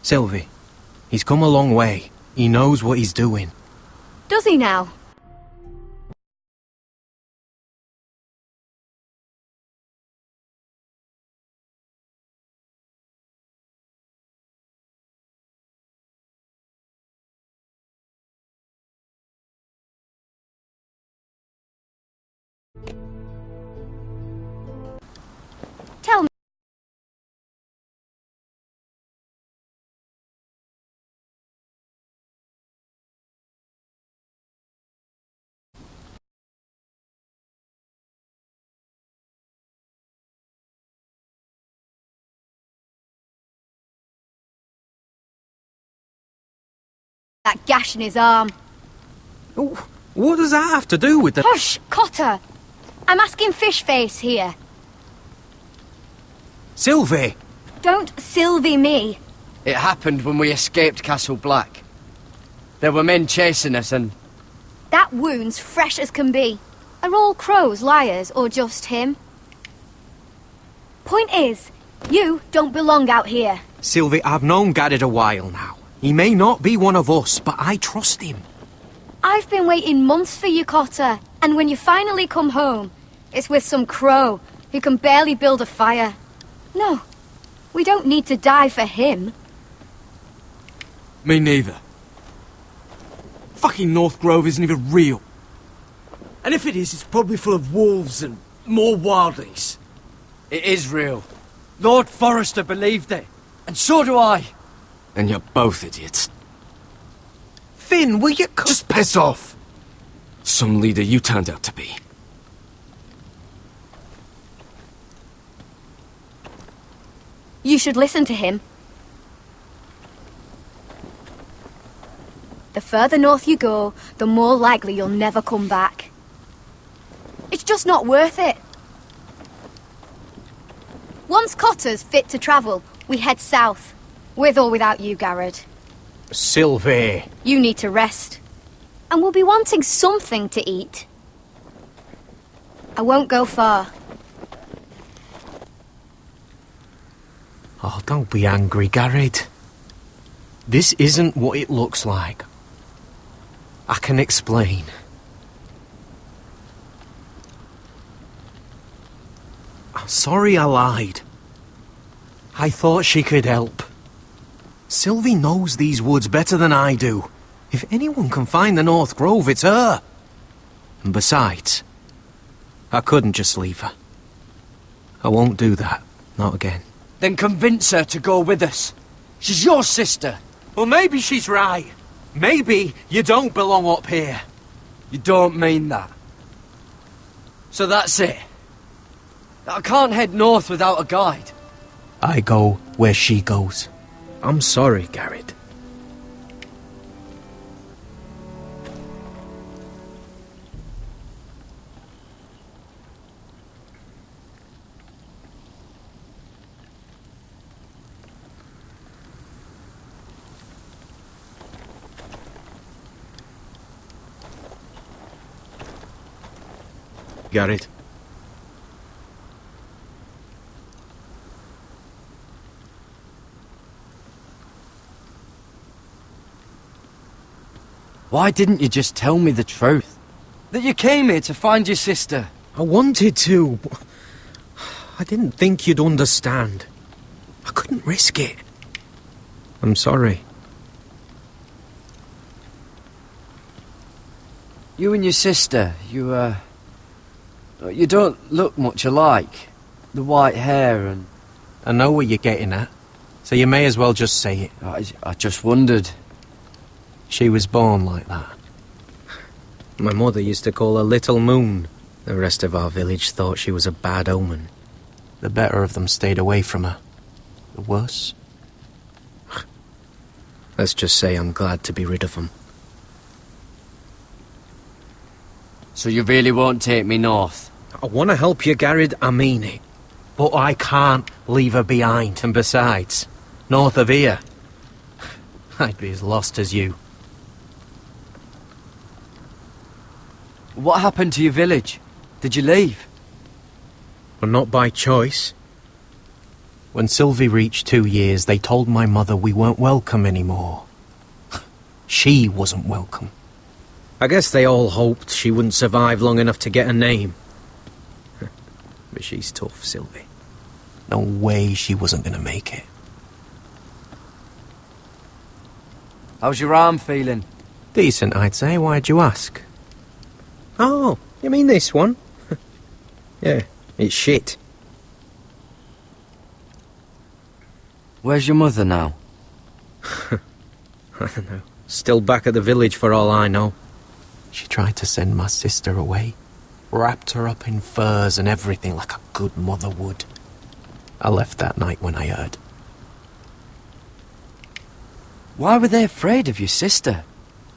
Sylvie, he's come a long way. He knows what he's doing. Does he now? Tell me. That gash in his arm. Oh, what does that have to do with the... Hush, Cotter! I'm asking Fishface here. Sylvie! Don't Sylvie me. It happened when we escaped Castle Black. There were men chasing us and... That wound's fresh as can be. Are all crows liars, or just him? Point is, you don't belong out here. Sylvie, I've known Garrett a while now. He may not be one of us, but I trust him. I've been waiting months for you, Cotter. And when you finally come home, it's with some crow who can barely build a fire. No, we don't need to die for him. Me neither. Fucking North Grove isn't even real. And if it is, it's probably full of wolves and more wildlies. It is real. Lord Forrester believed it. And so do I. And you're both idiots. Finn, will you... Just piss off! Some leader you turned out to be. You should listen to him. The further north you go, the more likely you'll never come back. It's just not worth it. Once Cotter's fit to travel, we head south. With or without you, Garrett. Sylvie. You need to rest. And we'll be wanting something to eat. I won't go far. Oh, don't be angry, Garrett. This isn't what it looks like. I can explain. I'm sorry I lied. I thought she could help. Sylvie knows these woods better than I do. If anyone can find the North Grove, it's her. And besides, I couldn't just leave her. I won't do that. Not again. Then convince her to go with us. She's your sister. Well, maybe she's right. Maybe you don't belong up here. You don't mean that. So that's it. I can't head north without a guide. I go where she goes. I'm sorry, Garrett. Garrett. Why didn't you just tell me the truth? That you came here to find your sister? I wanted to, but I didn't think you'd understand. I couldn't risk it. I'm sorry. You and your sister, you don't look much alike. The white hair and... I know what you're getting at, so you may as well just say it. I just wondered. She was born like that. My mother used to call her Little Moon. The rest of our village thought she was a bad omen. The better of them stayed away from her. The worse? Let's just say I'm glad to be rid of them. So you really won't take me north? I want to help you, Garrett, I mean it. But I can't leave her behind. And besides, north of here, I'd be as lost as you. What happened to your village? Did you leave? But not by choice. When Sylvie reached 2 years, they told my mother we weren't welcome anymore. She wasn't welcome. I guess they all hoped she wouldn't survive long enough to get a name. But she's tough, Sylvie. No way she wasn't gonna make it. How's your arm feeling? Decent, I'd say. Why'd you ask? Oh, you mean this one? Yeah, it's shit. Where's your mother now? I don't know. Still back at the village for all I know. She tried to send my sister away. Wrapped her up in furs and everything like a good mother would. I left that night when I heard. Why were they afraid of your sister?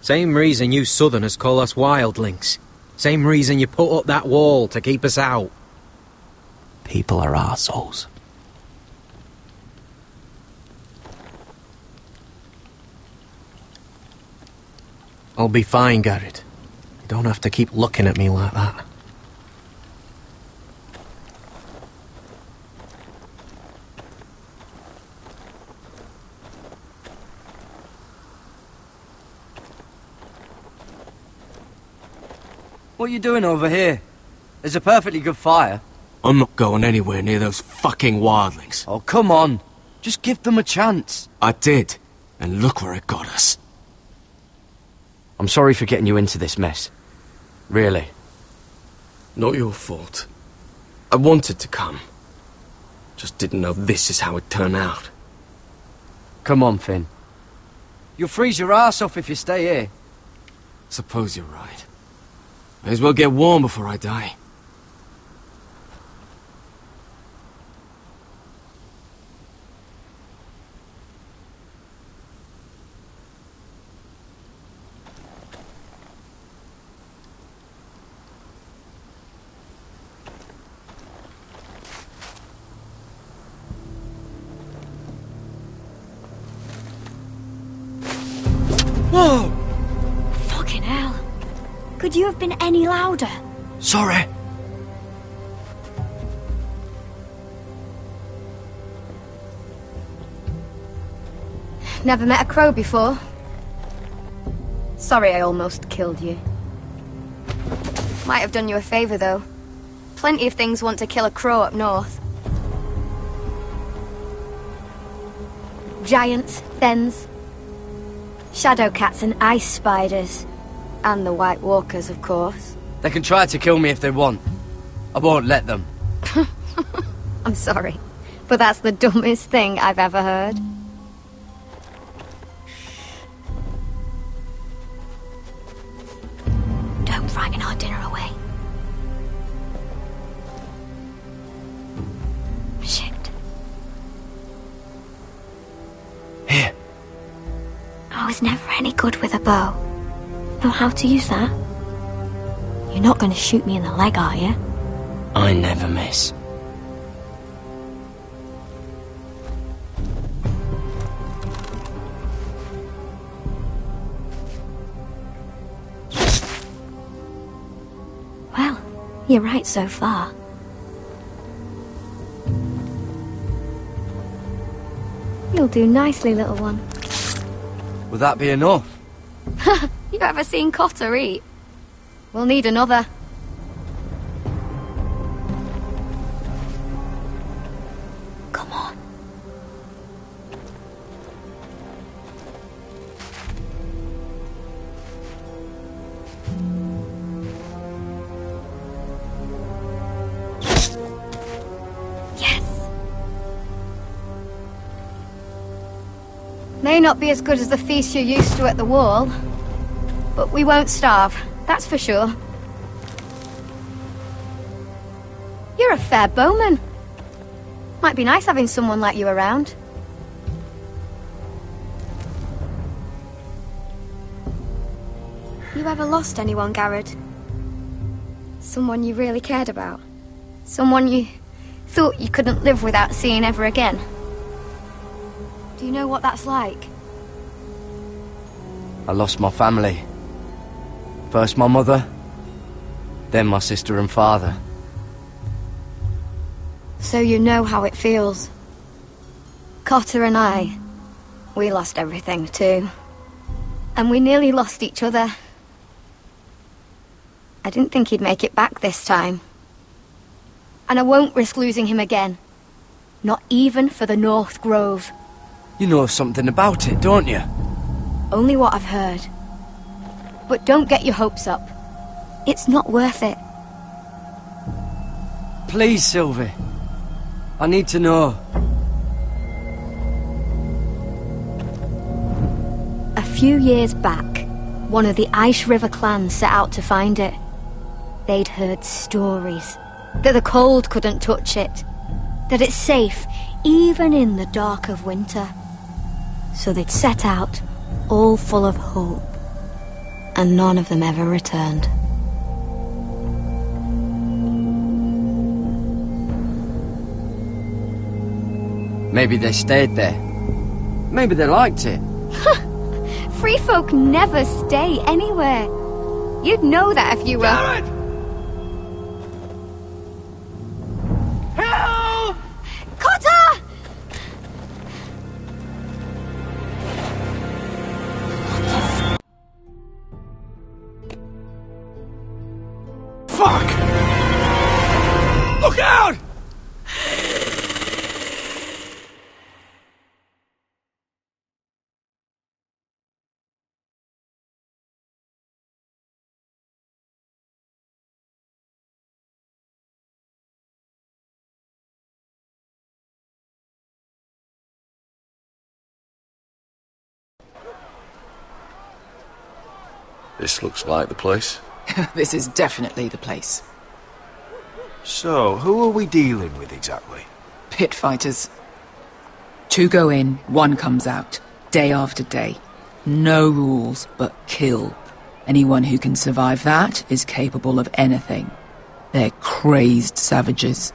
Same reason you southerners call us wildlings. Same reason you put up that wall to keep us out. People are arseholes. I'll be fine, Garrett. You don't have to keep looking at me like that. What are you doing over here? There's a perfectly good fire. I'm not going anywhere near those fucking wildlings. Oh, come on. Just give them a chance. I did, and look where it got us. I'm sorry for getting you into this mess. Really. Not your fault. I wanted to come. Just didn't know this is how it'd turn out. Come on, Finn. You'll freeze your ass off if you stay here. Suppose you're right. May as well get warm before I die. Whoa! Fucking hell. Could you have been any louder? Sorry. Never met a crow before. Sorry I almost killed you. Might have done you a favour, though. Plenty of things want to kill a crow up north. Giants, thens, shadow cats and ice spiders. And the White Walkers, of course. They can try to kill me if they want. I won't let them. I'm sorry, but that's the dumbest thing I've ever heard. Don't frighten our dinner away. Shit. Here. I was never any good with a bow. Know how to use that? You're not going to shoot me in the leg, are you? I never miss. Well, you're right so far. You'll do nicely, little one. Will that be enough? You ever seen Cotter eat? We'll need another. Come on. Yes. May not be as good as the feast you're used to at the wall. But we won't starve, that's for sure. You're a fair bowman. Might be nice having someone like you around. You ever lost anyone, Garrett? Someone you really cared about? Someone you thought you couldn't live without seeing ever again? Do you know what that's like? I lost my family. First my mother, then my sister and father. So you know how it feels. Cotter and I, we lost everything too. And we nearly lost each other. I didn't think he'd make it back this time. And I won't risk losing him again. Not even for the North Grove. You know something about it, don't you? Only what I've heard. But don't get your hopes up. It's not worth it. Please, Sylvie. I need to know. A few years back, one of the Ice River clans set out to find it. They'd heard stories. That the cold couldn't touch it. That it's safe, even in the dark of winter. So they'd set out, all full of hope. And none of them ever returned. Maybe they stayed there. Maybe they liked it. Free folk never stay anywhere. You'd know that if you were... Garrett! Help! Cotter! Fuck! Look out! This looks like the place. This is definitely the place. So, who are we dealing with exactly? Pit fighters. 2 go in, 1 comes out. Day after day. No rules, but kill. Anyone who can survive that is capable of anything. They're crazed savages.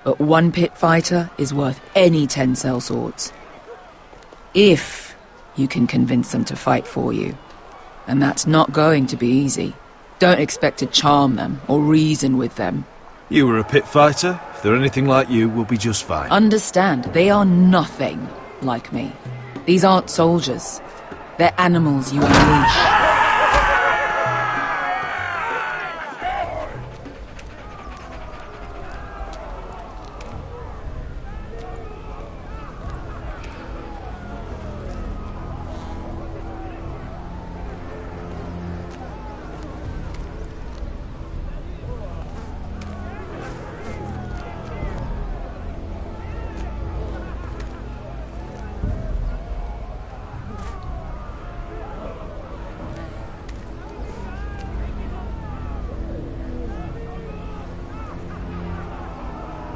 But 1 pit fighter is worth any 10 sellswords. If you can convince them to fight for you. And that's not going to be easy. Don't expect to charm them or reason with them. You were a pit fighter. If they're anything like you, we'll be just fine. Understand, they are nothing like me. These aren't soldiers. They're animals you unleash.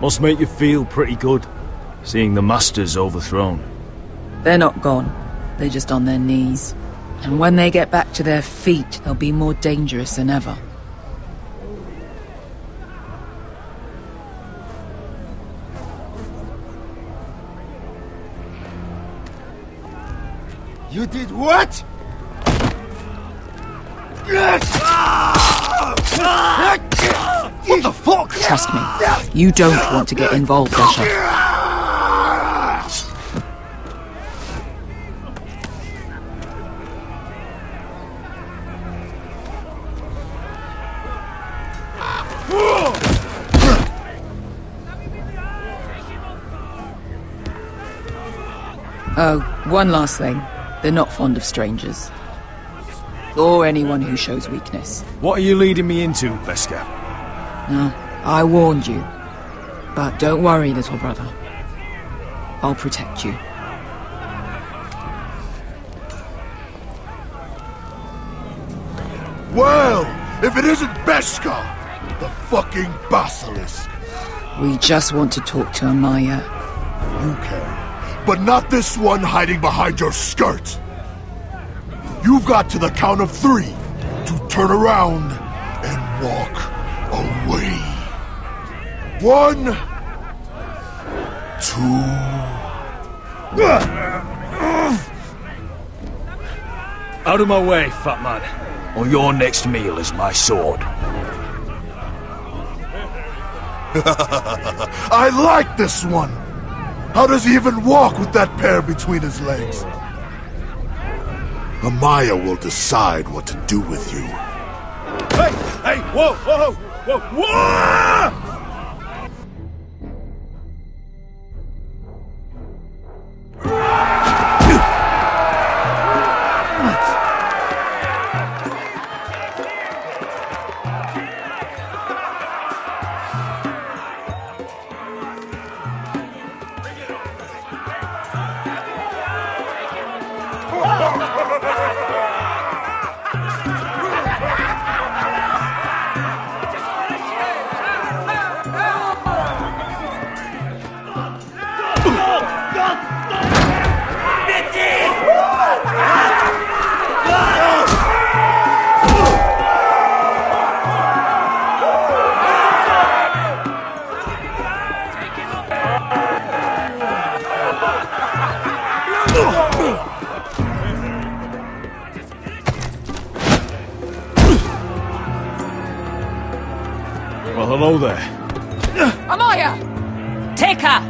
Must make you feel pretty good, seeing the Masters overthrown. They're not gone. They're just on their knees. And when they get back to their feet, they'll be more dangerous than ever. You did what? What the fuck? Trust me, you don't want to get involved, Dasher. Oh, one last thing. They're not fond of strangers. Or anyone who shows weakness. What are you leading me into, Beskar? No, I warned you. But don't worry, little brother. I'll protect you. Well, if it isn't Beskar, the fucking basilisk. We just want to talk to Amaya. You can, but not this one hiding behind your skirt. You've got to the count of 3 to turn around and walk away. 1, 2. Out of my way, fat man. Or your next meal is my sword. I like this one. How does he even walk with that pair between his legs? Amaya will decide what to do with you. Hey! Hey! Whoa! Whoa! Whoa! Whoa! Well, hello there. Amaya! Take her!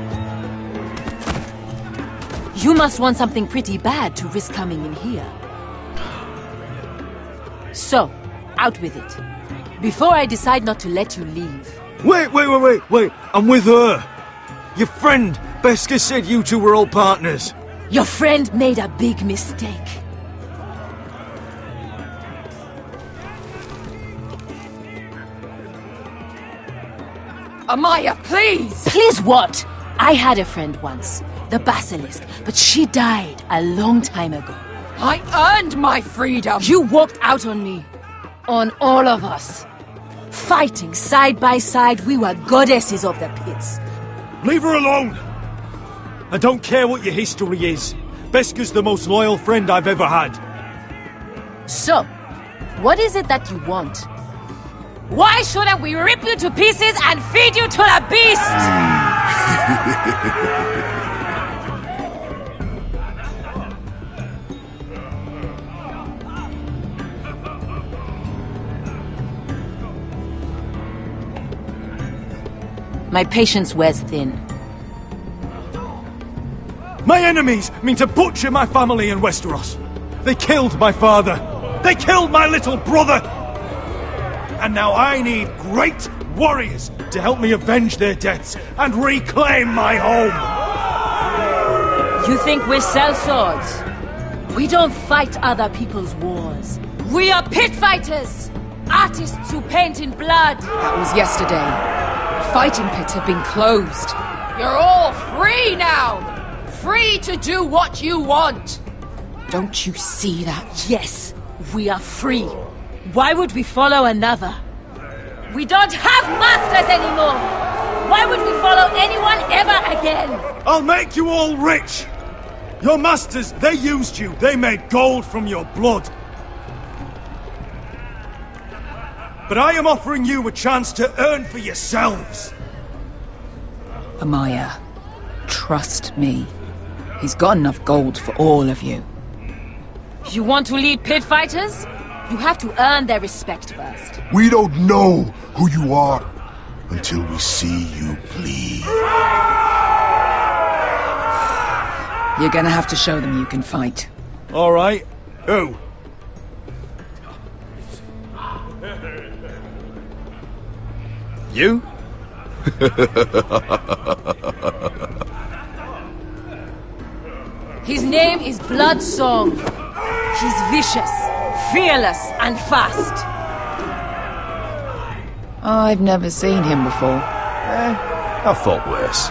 You must want something pretty bad to risk coming in here. So, out with it. Before I decide not to let you leave. Wait! I'm with her. Your friend, Beska, said you two were old partners. Your friend made a big mistake. Amaya, please! Please what? I had a friend once, the Basilisk, but she died a long time ago. I earned my freedom! You walked out on me. On all of us. Fighting side by side, we were goddesses of the pits. Leave her alone! I don't care what your history is. Beska's the most loyal friend I've ever had. So, what is it that you want? Why shouldn't we rip you to pieces and feed you to the beast? My patience wears thin. My enemies mean to butcher my family in Westeros. They killed my father. They killed my little brother. And now I need great warriors to help me avenge their deaths and reclaim my home. You think we sell swords? We don't fight other people's wars. We are pit fighters! Artists who paint in blood! That was yesterday. The fighting pits have been closed. You're all free now! Free to do what you want! Don't you see that? Yes, we are free. Why would we follow another? We don't have masters anymore! Why would we follow anyone ever again? I'll make you all rich! Your masters, they used you. They made gold from your blood. But I am offering you a chance to earn for yourselves. Amaya, trust me. He's got enough gold for all of you. You want to lead pit fighters? You have to earn their respect first. We don't know who you are until we see you bleed. You're gonna have to show them you can fight. All right. Who? You? His name is Bloodsong. He's vicious, fearless, and fast. I've never seen him before. I thought worse.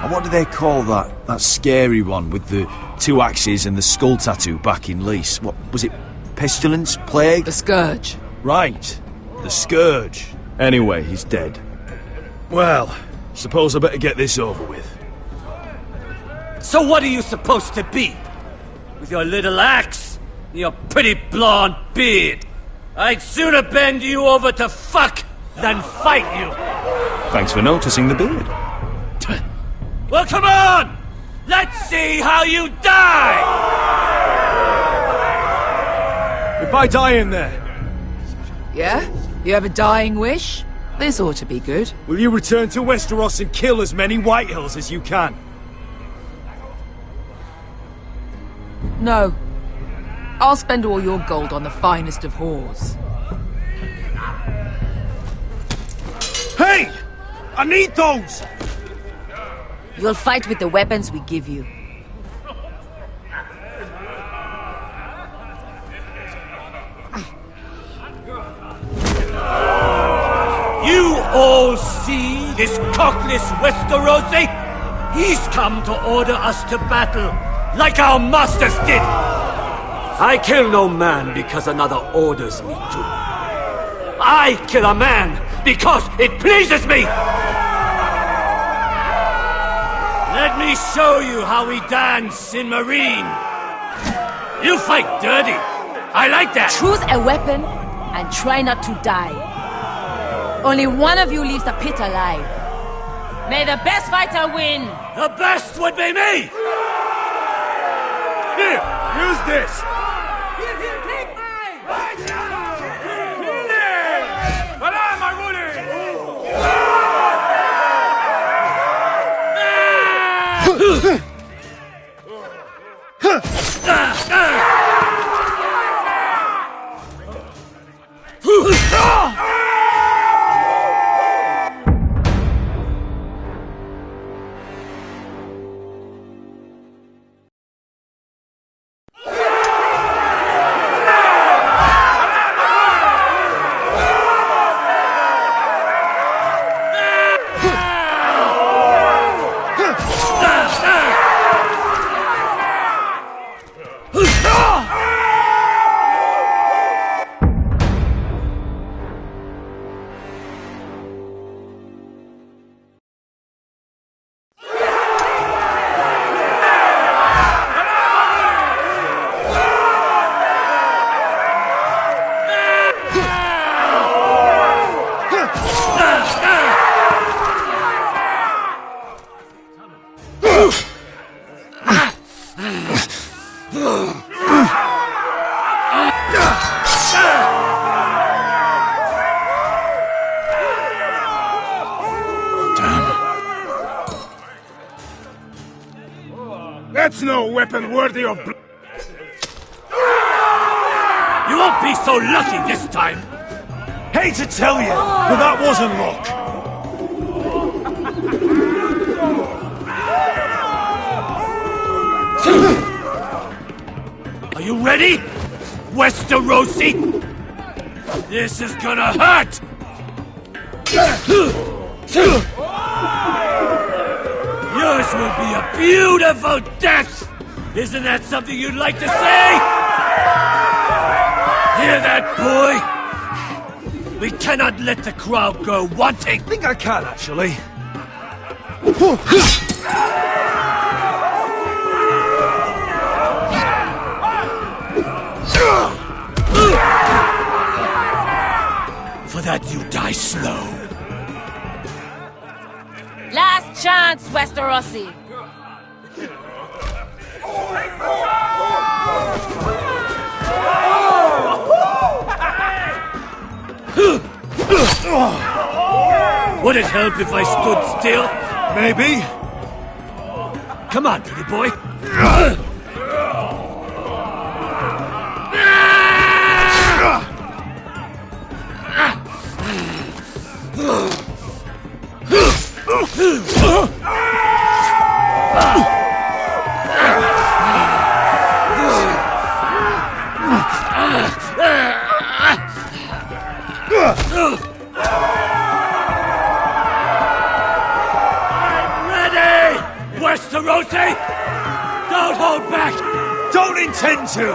And what do they call that scary one with the 2 axes and the skull tattoo back in Lease? What was it? Pestilence? Plague? The Scourge. Right. The Scourge. Anyway, he's dead. Well, suppose I better get this over with. So what are you supposed to be? With your little axe and your pretty blonde beard? I'd sooner bend you over to fuck than fight you. Thanks for noticing the beard. Well, come on! Let's see how you die! If I die in there, Yeah? You have a dying wish? This ought to be good. will you return to Westeros and kill as many Whitehills as you can? No. I'll spend all your gold on the finest of whores. Hey! I need those! You'll fight with the weapons we give you. You all see this cockless Westerosi? He's come to order us to battle, like our masters did! I kill no man because another orders me to. I kill a man because it pleases me! Let me show you how we dance in Marine. You fight dirty. I like that. Choose a weapon and try not to die. Only one of you leaves the pit alive. May the best fighter win! The best would be me! Here, use this! Here, take mine! Voilà, my That's no weapon worthy of... You won't be so lucky this time! Hate to tell you, but that wasn't luck. Are you ready, Westerosi? This is gonna hurt! Yours will be a beautiful death! Isn't that something you'd like to say? Hear that, boy? We cannot let the crowd go wanting! I think I can, actually. For that you die slow. Last chance, Westerosi! Would it help if I stood still? Maybe. Come on, pretty boy. Westerosi! Don't hold back! Don't intend to!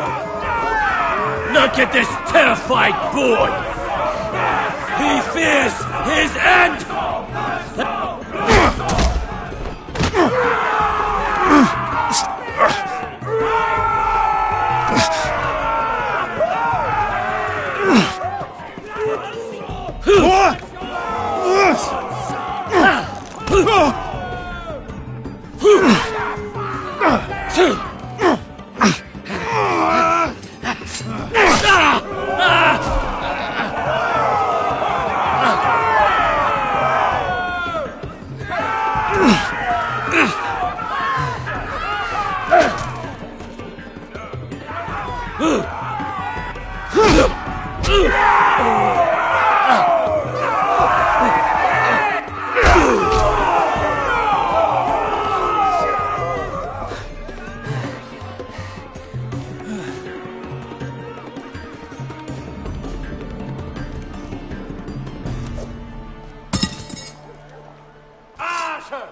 Look at this terrified boy! He fears his end! Kill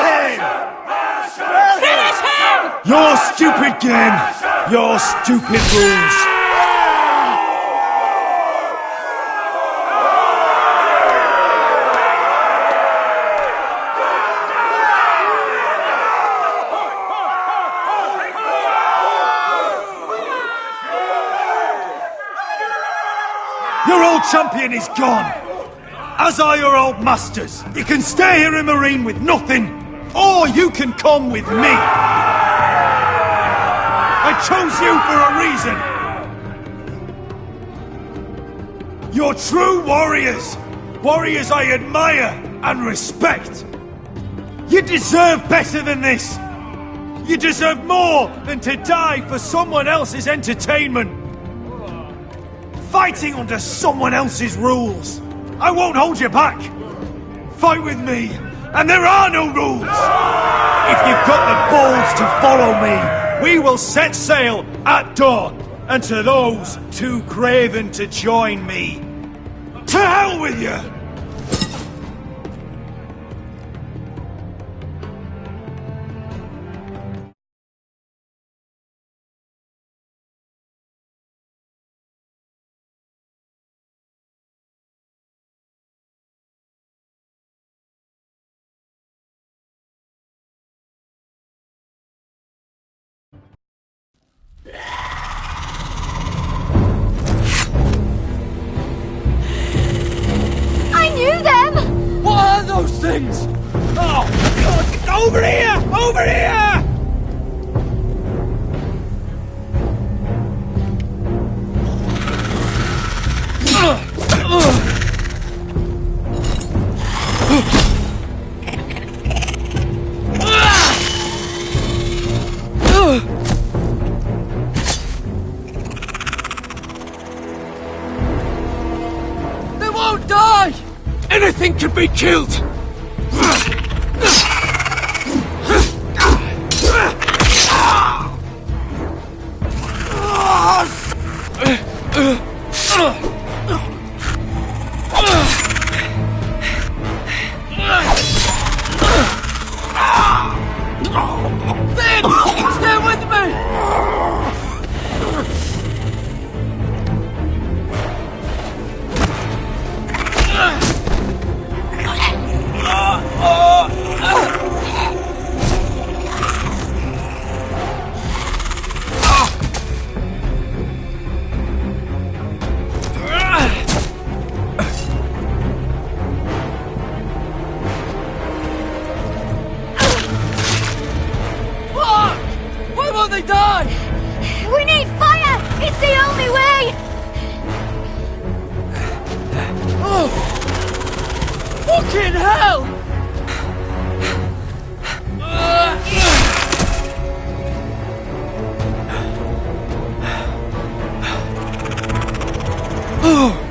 him! Finish him! Your stupid game! Your stupid rules! Your old champion is gone! As are your old masters. You can stay here in Marine with nothing, or you can come with me! I chose you for a reason! You're true warriors! Warriors I admire and respect! You deserve better than this! You deserve more than to die for someone else's entertainment! Fighting under someone else's rules! I won't hold you back! Fight with me, and there are no rules! If you've got the balls to follow me, we will set sail at dawn, and to those too craven to join me, to hell with you! I knew them! What are those things? Oh, God! Over here! Over here! They won't die! Anything can be killed! Finn! Stay with me! Fuck! Why won't they die? We need fire! It's the only way! Oh! Fucking hell! Oh!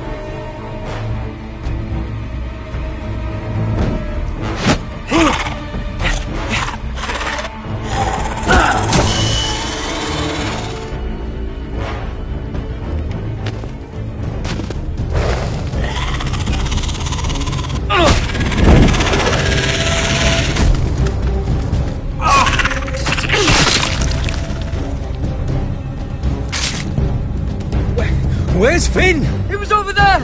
Where's Finn? He was over there!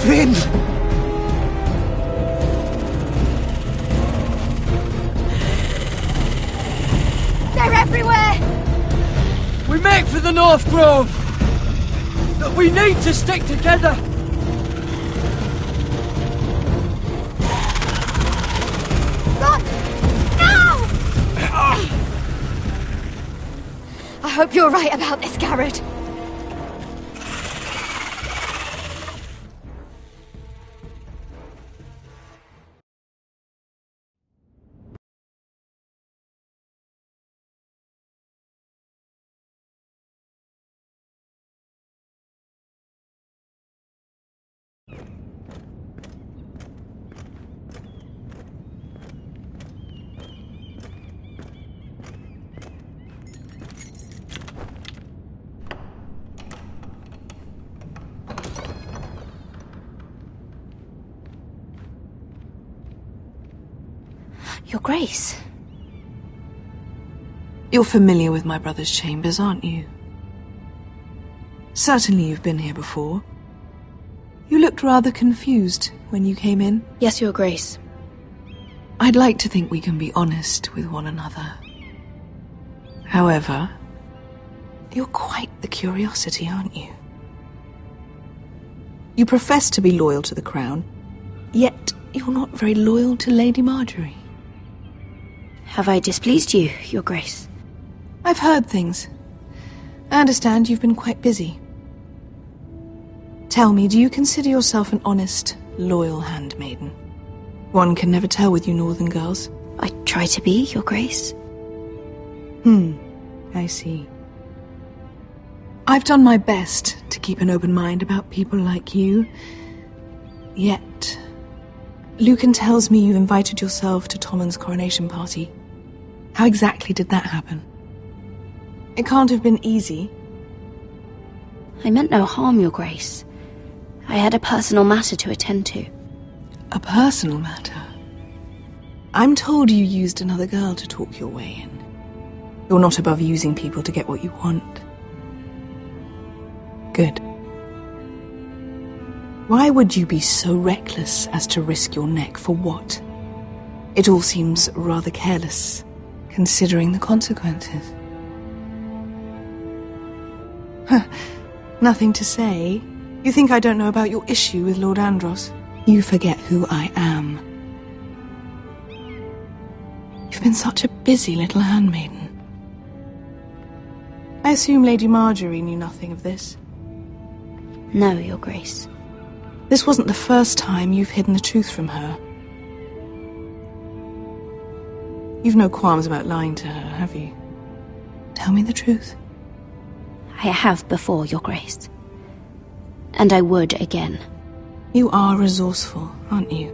Finn! They're everywhere! We make for the North Grove! But we need to stick together! Run! No! I hope you're right about this, Garrett. Your Grace. You're familiar with my brother's chambers, aren't you? Certainly you've been here before. You looked rather confused when you came in. Yes, Your Grace. I'd like to think we can be honest with one another. However, you're quite the curiosity, aren't you? You profess to be loyal to the crown, yet you're not very loyal to Lady Marjorie. Have I displeased you, Your Grace? I've heard things. I understand you've been quite busy. Tell me, do you consider yourself an honest, loyal handmaiden? One can never tell with you northern girls. I try to be, Your Grace. I see. I've done my best to keep an open mind about people like you. Yet, Lucan tells me you invited yourself to Tommen's coronation party. How exactly did that happen? It can't have been easy. I meant no harm, Your Grace. I had a personal matter to attend to. A personal matter? I'm told you used another girl to talk your way in. You're not above using people to get what you want. Good. Why would you be so reckless as to risk your neck for what? It all seems rather careless, considering the consequences. Nothing to say. You think I don't know about your issue with Lord Andros? You forget who I am. You've been such a busy little handmaiden. I assume Lady Marjorie knew nothing of this. No, Your Grace. This wasn't the first time you've hidden the truth from her. You've no qualms about lying to her, have you? Tell me the truth. I have before, Your Grace. And I would again. You are resourceful, aren't you?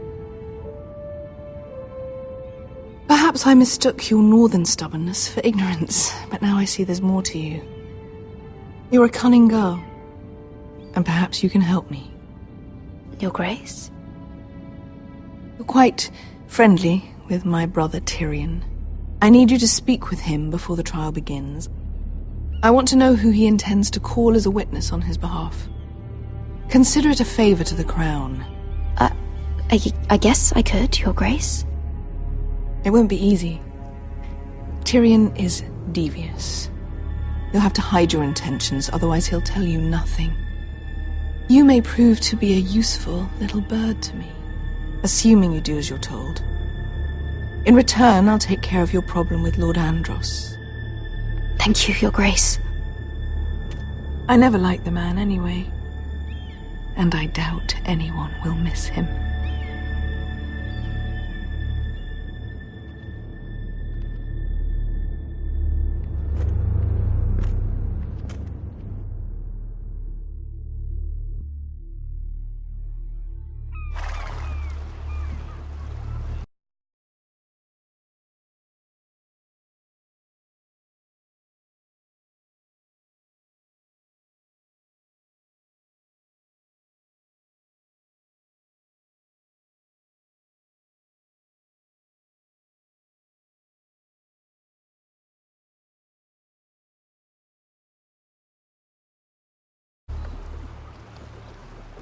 Perhaps I mistook your northern stubbornness for ignorance, but now I see there's more to you. You're a cunning girl, and perhaps you can help me. Your Grace? You're quite friendly with my brother Tyrion. I need you to speak with him before the trial begins. I want to know who he intends to call as a witness on his behalf. Consider it a favor to the crown. I guess I could, Your Grace. It won't be easy. Tyrion is devious. You'll have to hide your intentions, otherwise he'll tell you nothing. You may prove to be a useful little bird to me, assuming you do as you're told. In return, I'll take care of your problem with Lord Andros. Thank you, Your Grace. I never liked the man anyway, and I doubt anyone will miss him.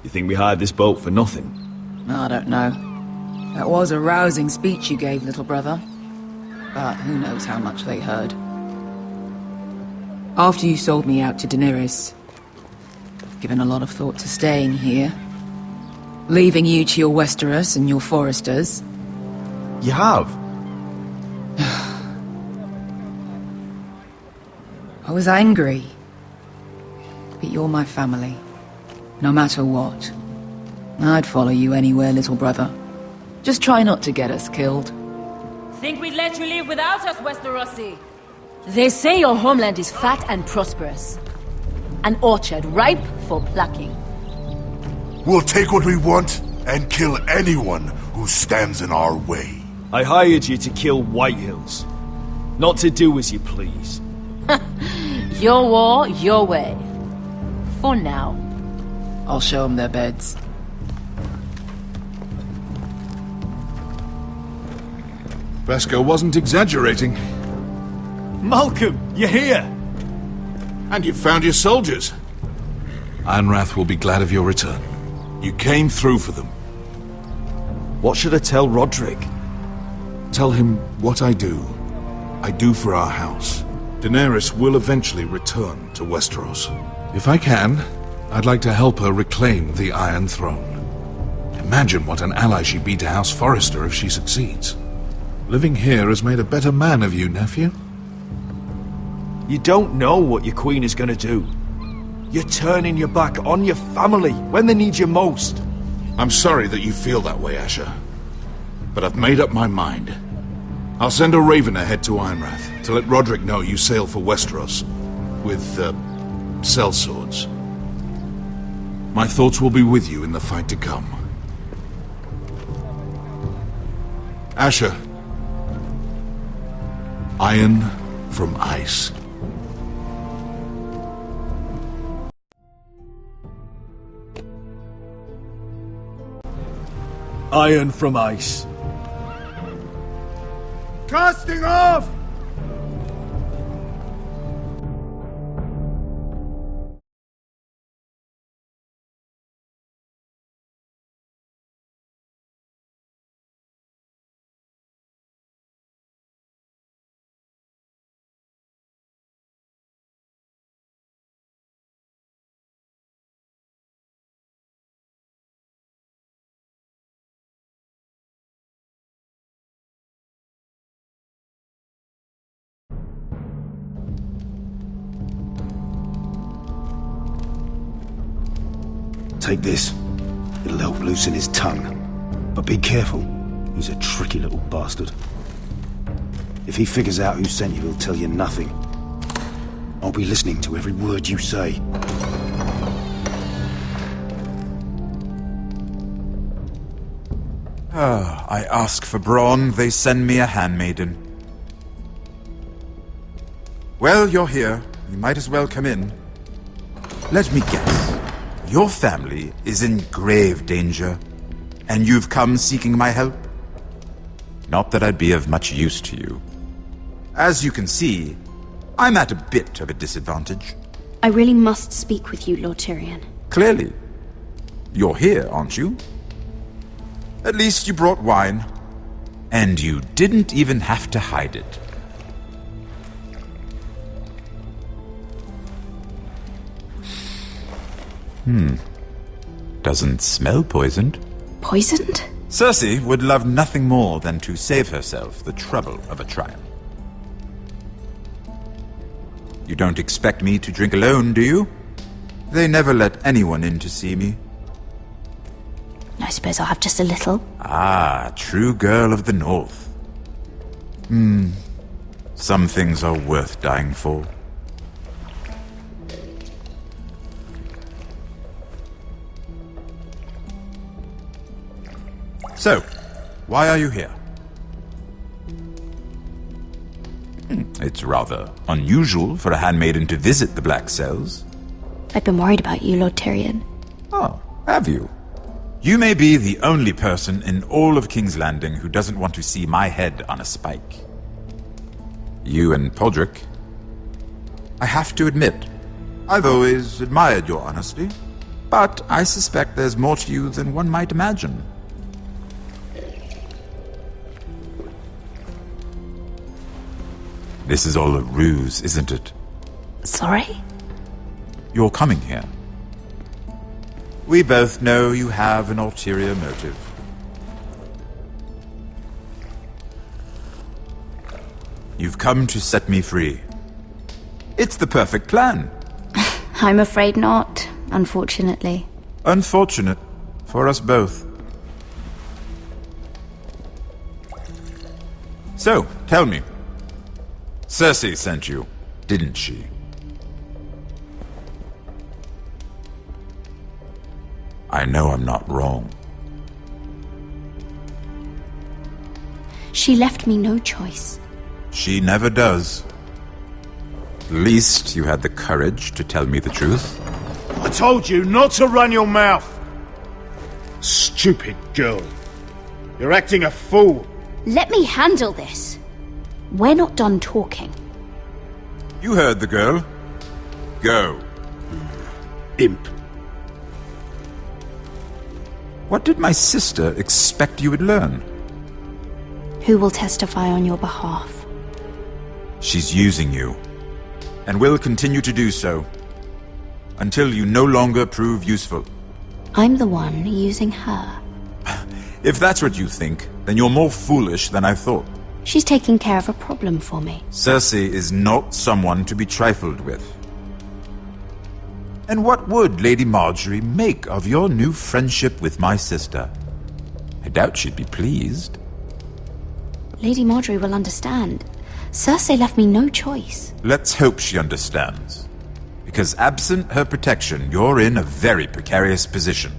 You think we hired this boat for nothing? I don't know. That was a rousing speech you gave, little brother. But who knows how much they heard. After you sold me out to Daenerys, I've given a lot of thought to staying here. Leaving you to your Westeros and your Foresters. You have? I was angry. But you're my family. No matter what. I'd follow you anywhere, little brother. Just try not to get us killed. Think we'd let you leave without us, Westerosi? They say your homeland is fat and prosperous. An orchard ripe for plucking. We'll take what we want and kill anyone who stands in our way. I hired you to kill Whitehills, not to do as you please. Your war, your way. For now. I'll show them their beds. Vesco wasn't exaggerating. Malcolm, you're here! And you found your soldiers. Ironrath will be glad of your return. You came through for them. What should I tell Roderick? Tell him what I do. I do for our house. Daenerys will eventually return to Westeros. If I can, I'd like to help her reclaim the Iron Throne. Imagine what an ally she'd be to House Forrester if she succeeds. Living here has made a better man of you, nephew. You don't know what your queen is gonna do. You're turning your back on your family when they need you most. I'm sorry that you feel that way, Asher. But I've made up my mind. I'll send a raven ahead to Ironrath to let Roderick know you sail for Westeros with, sellswords. My thoughts will be with you in the fight to come. Asher. Iron from ice. Iron from ice. Casting off! Take this. It'll help loosen his tongue. But be careful. He's a tricky little bastard. If he figures out who sent you, he'll tell you nothing. I'll be listening to every word you say. I ask for brawn, they send me a handmaiden. Well, you're here. You might as well come in. Let me guess. Your family is in grave danger, and you've come seeking my help? Not that I'd be of much use to you. As you can see, I'm at a bit of a disadvantage. I really must speak with you, Lord Tyrion. Clearly. You're here, aren't you? At least you brought wine. And you didn't even have to hide it. Doesn't smell poisoned. Poisoned? Cersei would love nothing more than to save herself the trouble of a trial. You don't expect me to drink alone, do you? They never let anyone in to see me. I suppose I'll have just a little. Ah, true girl of the North. Some things are worth dying for. So, why are you here? It's rather unusual for a handmaiden to visit the Black Cells. I've been worried about you, Lord Tyrion. Oh, have you? You may be the only person in all of King's Landing who doesn't want to see my head on a spike. You and Podrick. I have to admit, I've always admired your honesty, but I suspect there's more to you than one might imagine. This is all a ruse, isn't it? Sorry? You're coming here. We both know you have an ulterior motive. You've come to set me free. It's the perfect plan. I'm afraid not, unfortunately. Unfortunate for us both. So, tell me. Cersei sent you, didn't she? I know I'm not wrong. She left me no choice. She never does. At least you had the courage to tell me the truth. I told you not to run your mouth! Stupid girl. You're acting a fool. Let me handle this. We're not done talking. You heard the girl. Go. Imp. What did my sister expect you would learn? Who will testify on your behalf? She's using you, and will continue to do so, until you no longer prove useful. I'm the one using her. If that's what you think, then you're more foolish than I thought. She's taking care of a problem for me. Cersei is not someone to be trifled with. And what would Lady Marjorie make of your new friendship with my sister? I doubt she'd be pleased. Lady Marjorie will understand. Cersei left me no choice. Let's hope she understands. Because absent her protection, you're in a very precarious position.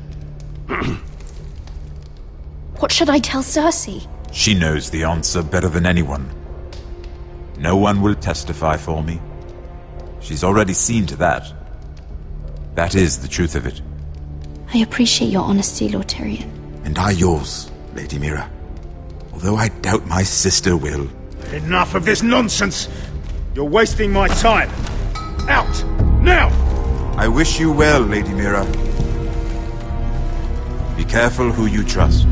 What should I tell Cersei? She knows the answer better than anyone. No one will testify for me. She's already seen to that. That is the truth of it. I appreciate your honesty, Lord Tyrion. And I yours, Lady Mira. Although I doubt my sister will. Enough of this nonsense! You're wasting my time! Out! Now! I wish you well, Lady Mira. Be careful who you trust.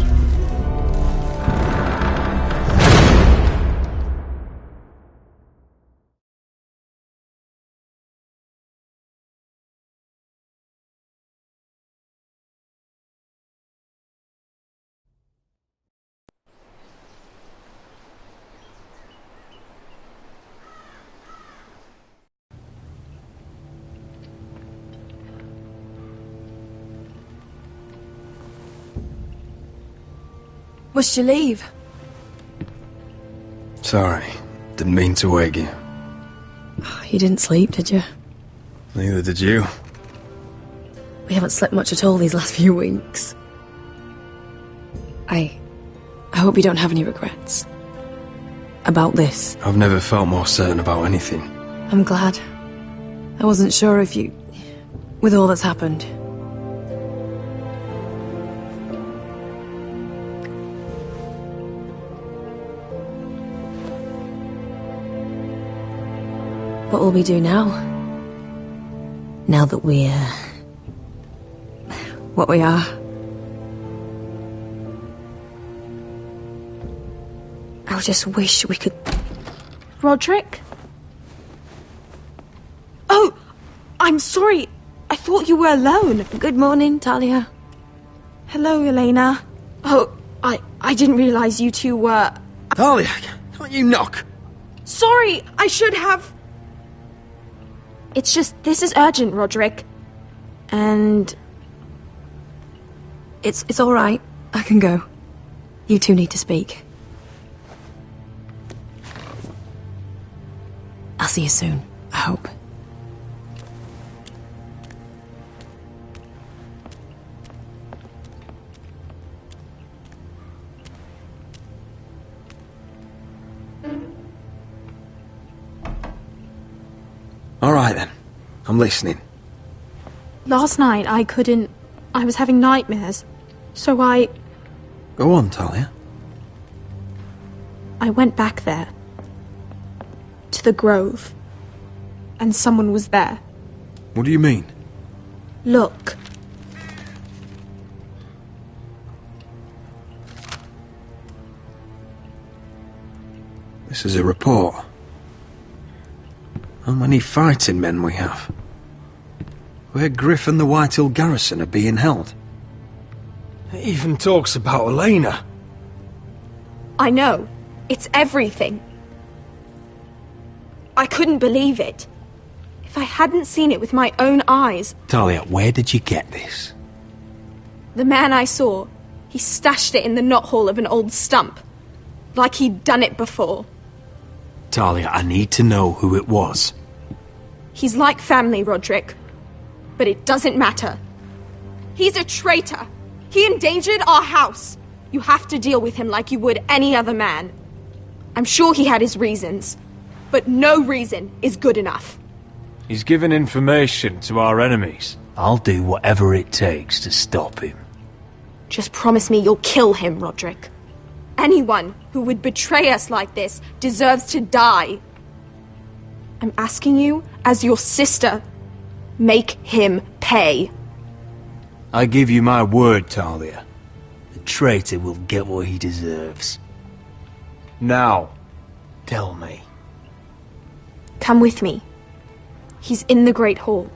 Must you leave? Sorry, didn't mean to wake you. You didn't sleep, did you? Neither did you. We haven't slept much at all these last few weeks. I hope you don't have any regrets. About this. I've never felt more certain about anything. I'm glad. I wasn't sure if you... with all that's happened. What will we do now? Now that we're... what we are. I just wish we could... Roderick? Oh! I'm sorry. I thought you were alone. Good morning, Talia. Hello, Elena. Oh, I didn't realize you two were... Talia, can't you knock? Sorry, I should have... It's just, this is urgent, Roderick. And... It's all right. I can go. You two need to speak. I'll see you soon, I hope. All right then, I'm listening. Last night, I was having nightmares. So I Go on, Talia. went back there. To the grove. And someone was there. What do you mean? Look. This is a report. How many fighting men we have? Where Griff and the Whitehill garrison are being held. It even talks about Elena. I know. It's everything. I couldn't believe it. If I hadn't seen it with my own eyes... Talia, where did you get this? The man I saw, he stashed it in the knothole of an old stump. Like he'd done it before. Talia, I need to know who it was. He's like family, Roderick. But it doesn't matter. He's a traitor. He endangered our house. You have to deal with him like you would any other man. I'm sure he had his reasons. But no reason is good enough. He's given information to our enemies. I'll do whatever it takes to stop him. Just promise me you'll kill him, Roderick. Anyone who would betray us like this deserves to die. I'm asking you, as your sister, make him pay. I give you my word, Talia. The traitor will get what he deserves. Now, tell me. Come with me. He's in the Great Hall.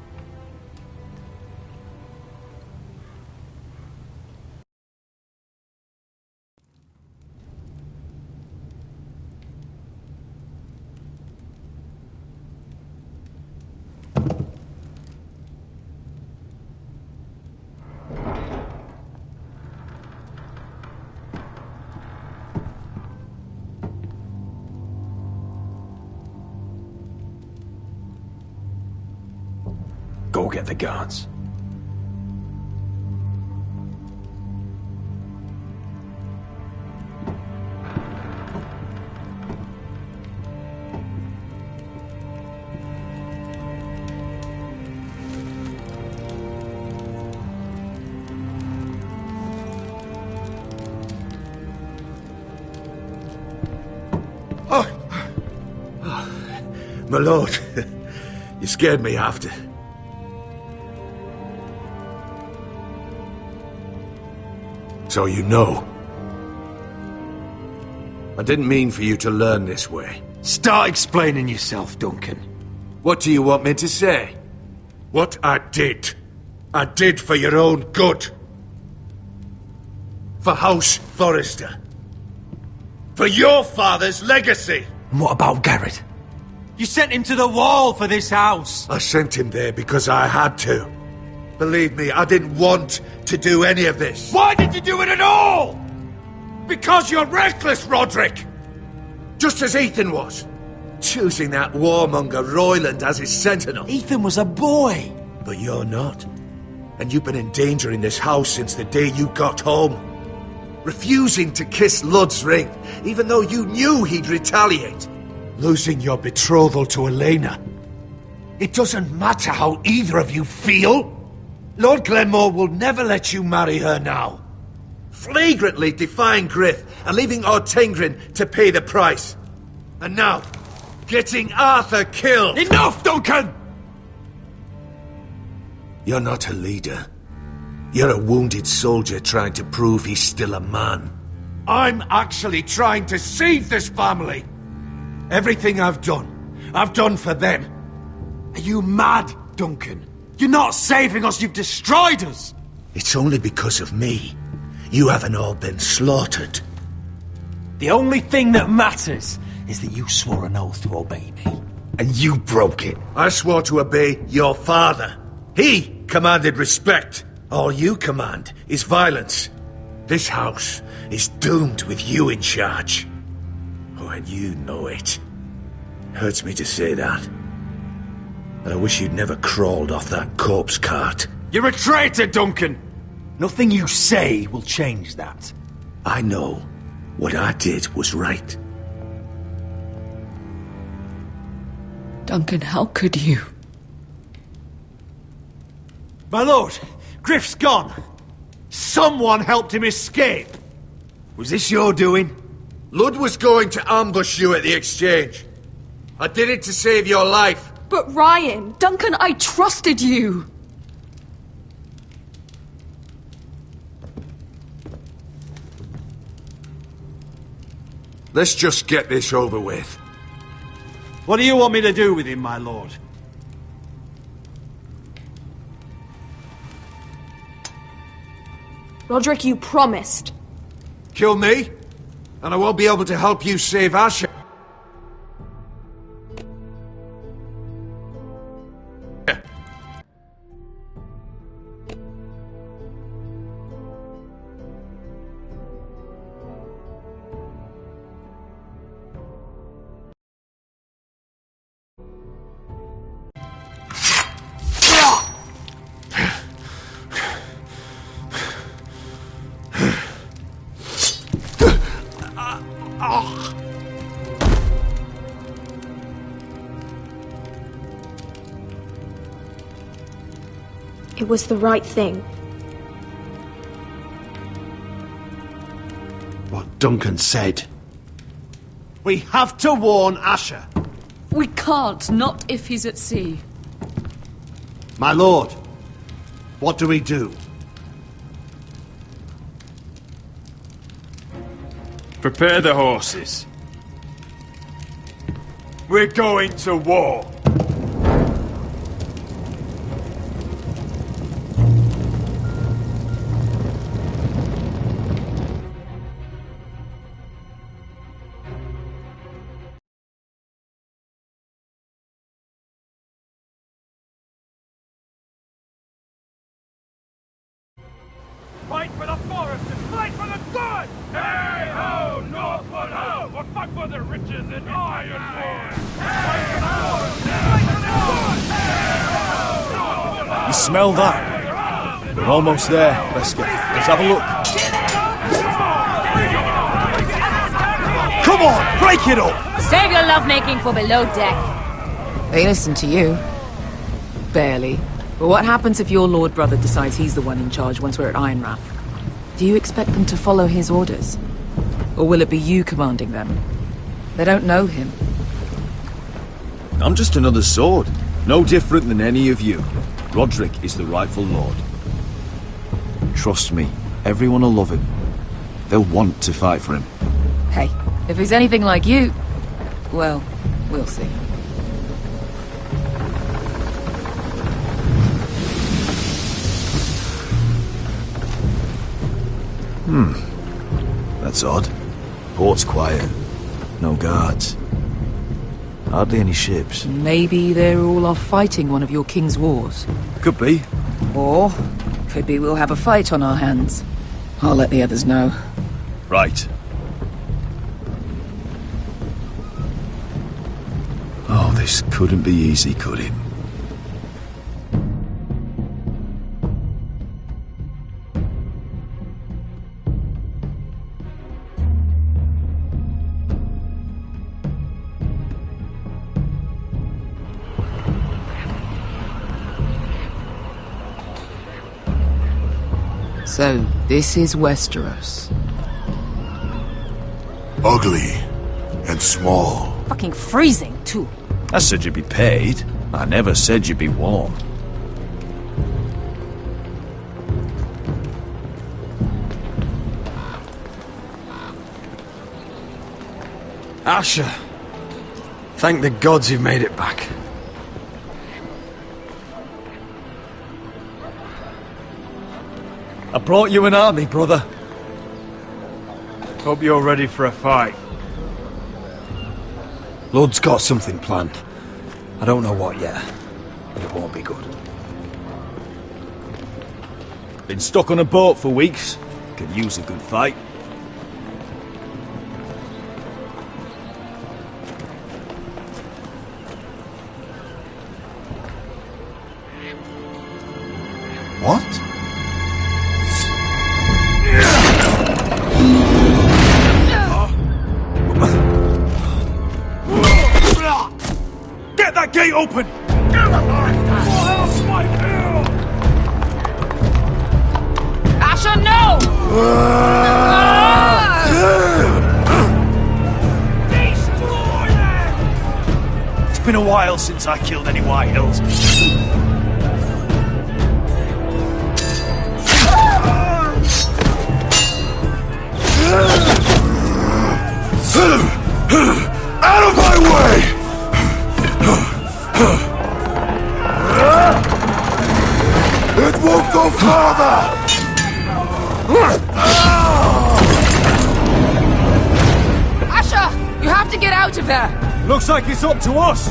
Go get the guards. My lord, you scared me after. So you know. I didn't mean for you to learn this way. Start explaining yourself, Duncan. What do you want me to say? What I did for your own good. For House Forrester. For your father's legacy. And what about Garrett? You sent him to the wall for this house. I sent him there because I had to. Believe me, I didn't want to do any of this. Why did you do it at all? Because you're reckless, Roderick! Just as Ethan was. Choosing that warmonger Royland as his sentinel. Ethan was a boy. But you're not. And you've been in danger in this house since the day you got home. Refusing to kiss Lud's ring, even though you knew he'd retaliate. Losing your betrothal to Elena. It doesn't matter how either of you feel. Lord Glenmore will never let you marry her now. Flagrantly defying Griff and leaving Ortengrin to pay the price. And now, getting Arthur killed. Enough, Duncan! You're not a leader. You're a wounded soldier trying to prove he's still a man. I'm actually trying to save this family. Everything I've done for them. Are you mad, Duncan? You're not saving us, you've destroyed us! It's only because of me. You haven't all been slaughtered. The only thing that matters is that you swore an oath to obey me. And you broke it. I swore to obey your father. He commanded respect. All you command is violence. This house is doomed with you in charge. Oh, and you know it. Hurts me to say that. And I wish you'd never crawled off that corpse cart. You're a traitor, Duncan! Nothing you say will change that. I know what I did was right. Duncan, how could you? My lord, Griff's gone. Someone helped him escape. Was this your doing? Lud was going to ambush you at the exchange. I did it to save your life. But Ryan... Duncan, I trusted you! Let's just get this over with. What do you want me to do with him, my lord? Roderick, you promised. Kill me, and I won't be able to help you save Asher. It was the right thing. What Duncan said. We have to warn Asher. We can't, not if he's at sea. My lord, what do we do? Prepare the horses. We're going to war. Fight for the foresters! Fight for the good! Hey ho, Northwood ho! We'll fight for the riches and ironwood! Fight for the foresters! Fight for the good! Hey ho, Northwood ho! You smell that? We're almost there, Wesker. Let's have a look. Come on, break it up! Save your lovemaking for below deck. They listen to you. Barely. But what happens if your lord brother decides he's the one in charge once we're at Ironrath? Do you expect them to follow his orders? Or will it be you commanding them? They don't know him. I'm just another sword. No different than any of you. Roderick is the rightful lord. Trust me, everyone will love him. They'll want to fight for him. Hey, if he's anything like you, well, we'll see. That's odd. Port's quiet. No guards. Hardly any ships. Maybe they're all off fighting one of your king's wars. Could be. Or, could be we'll have a fight on our hands. I'll let the others know. Right. Oh, this couldn't be easy, could it? So, this is Westeros. Ugly and small. Fucking freezing, too. I said you'd be paid. I never said you'd be warm. Asher. Thank the gods you've made it back. I brought you an army, brother. Hope you're ready for a fight. Lord's got something planned. I don't know what yet, but it won't be good. Been stuck on a boat for weeks. Could use a good fight. What? Get that gate open! Asher, no! It's been a while since I killed any White Hills. Out of my way! It won't go farther! Asher! You have to get out of there! Looks like it's up to us!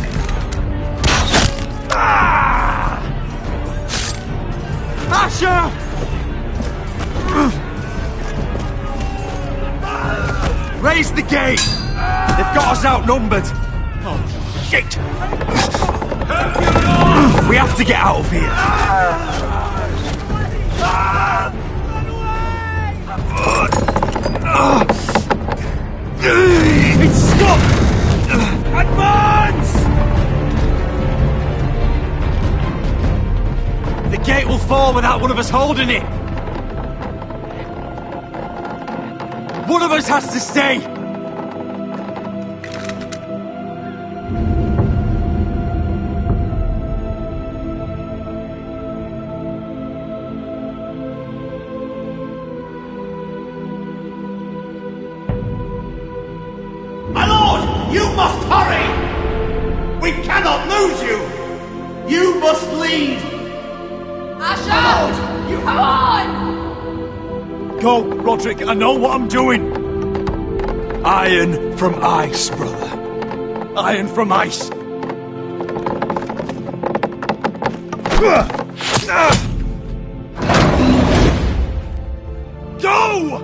Asher! Raise the gate! They've got us outnumbered! Oh, shit! We have to get out of here! It's stuck! Advance! The gate will fall without one of us holding it! One of us has to stay! My lord, you must hurry! We cannot lose you! You must lead! Asha! You come on! Go, Roderick, I know what I'm doing! Iron from ice, brother. Iron from ice. Go!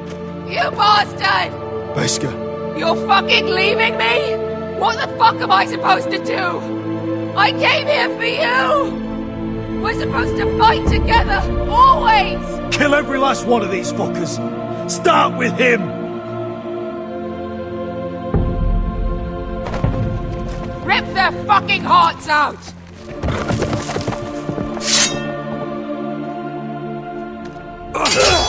You bastard! Beskha. You're fucking leaving me? What the fuck am I supposed to do? I came here for you! We're supposed to fight together, always! Kill every last one of these fuckers. Start with him! Rip their fucking hearts out! Ugh.